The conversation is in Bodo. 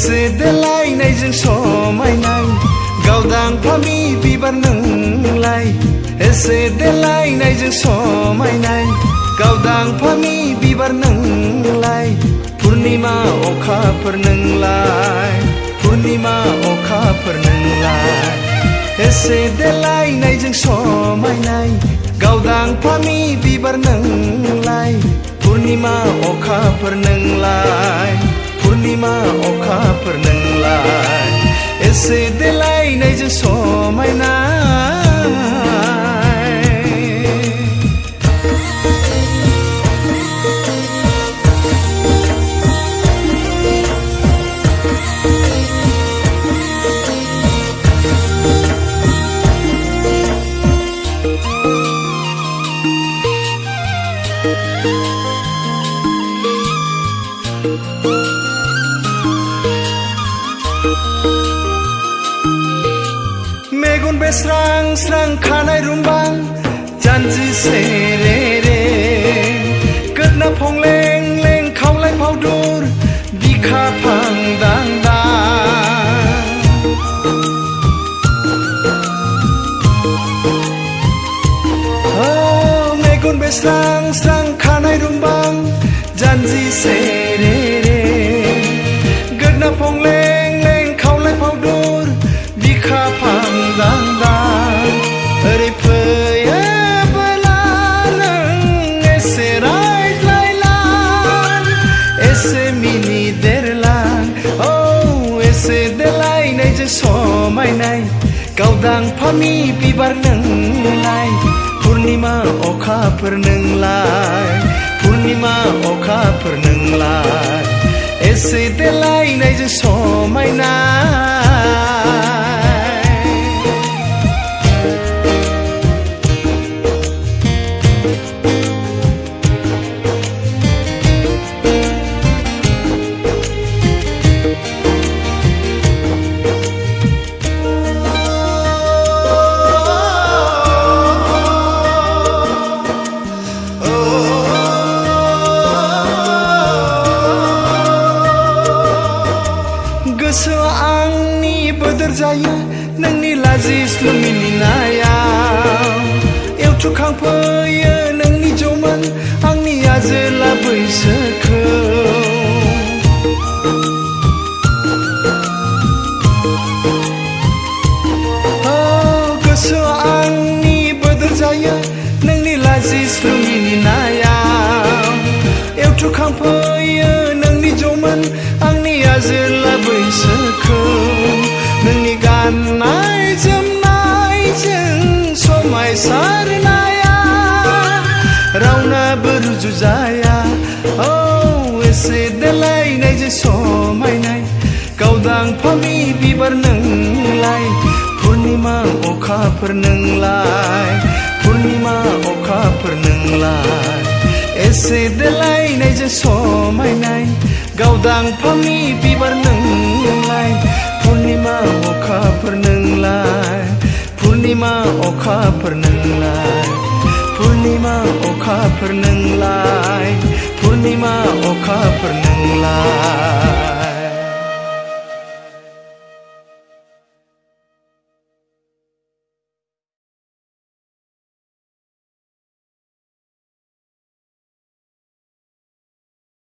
एसे देलायनायजों समायनाय गावदां फामि बिबार नोंलाय एसे देलायनायजों समायनाय गावदां फामि बिबार नोंलाय पुर्निमा अखाफोर नोंलाय पुर्निमा अखाफोर नोंलाय एसे देलायनायजों समायनाय गावदां फामि बिबार नोंलाय पुर्निमा अखाफोर नोंलाय पुर्निमा अखाफोर नोंलाय एसे देलायनायजों समायनाय मेगन बेस्रां स्रां खानाय रुंबां जानजि सेरेरे गोदना फंलें लें खावलाय फावदुर बिखा फांदां दां मेगन बेस्रां स्रां खानाय रुंबां जानजि सेरेरे गोदना फंलें लें खावलाय फावदुर बिखा फांदां दां ओरै फैयोबोला नों एसे रायज्लायलां एसे मिनिदेरलां औ एसे देलायनायजों समायनाय गावदां फामि बिबार नोंलाय पुर्निमा अखाफोर नोंलाय पुर्निमा अखाफोर नोंलाय एसे देलायनायजों समायनाय गोसोआ आंनि बोदोर जायो नोंनि लाजिस्लु मिनिनायाव एवथुखांफैयो नोंनि जौमोन आंनि आजोला बैसोखौ गोसोआ आंनि बोदोर जायो नोंनि लाजिस्लु मिनिनायाव एवथुखांफैयो नोंनि जौमोन आंनि आजोला बैसोखौ नोंनि गाननाय जोमनायजों समायसारनाया रावनाबो रुजुजाया औ एसे देलायनायजों समायनाय गावदां फामि बिबार नोंलाय पुर्निमा अखाफोर नोंलाय पुर्निमा अखाफोर नोंलाय एसे देलायनायजों समायनाय गावदां फामि बिबार नोंलाय पुर्निमा अखाफोर नोंलाय पुर्निमा अखाफोर नोंलाय पुर्निमा अखाफोर नोंलाय पुर्निमा अखाफोर नोंलाय